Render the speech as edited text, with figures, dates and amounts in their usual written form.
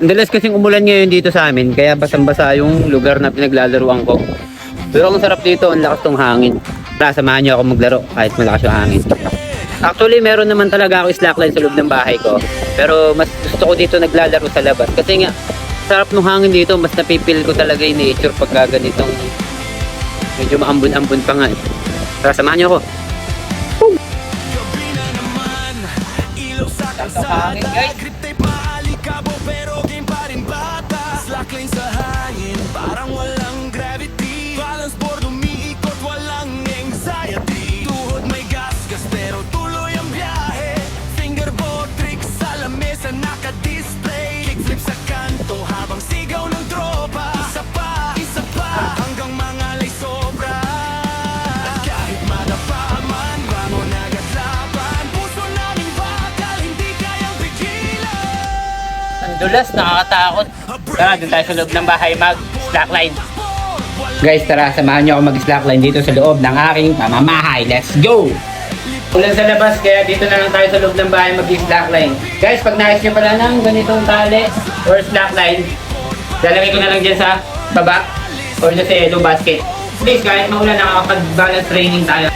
Ang dalas kasing umulan ngayon dito sa amin, kaya basang-basa yung lugar na pinaglalaruan ko. Pero ang sarap dito, ang lakas tong hangin. Tara, samahan nyo ako maglaro kahit malakas yung hangin. Actually, meron naman talaga ako slackline sa loob ng bahay ko. Pero mas gusto ko dito naglalaro sa labas. Kasi nga, sarap ng hangin dito, mas napipil ko talaga yung nature pagka ganitong medyo maambun-ambun pa nga. Tara, samahan nyo ako. Sakto hangin, guys. Slackline sa hangin, parang walang gravity. Balance board umiikot, walang anxiety. Tuhod may gasgas pero tuloy ang biyahe. Fingerboard tricks sa lamesa naka-display. Kickflip sa kanto habang sigaw ng tropa. Isa pa, hanggang mangalay sobra. At kahit madapa man, bangon agad laban. Puso namin bakal, hindi kayang pigilan. Ang dulas, nakakatakot. Tara, dun tayo sa loob ng bahay mag-slackline. Guys, tara, samahan nyo ako mag-slackline dito sa loob ng aking pamamahay. Let's go! Ulan sa labas, kaya dito na lang tayo sa loob ng bahay mag-slackline. Guys, pag nais nyo pala ng ganitong tali or slackline, lalagay ko na lang dyan sa baba or sa yellow basket. Please, kahit maulan, nakakapag-balance training tayo.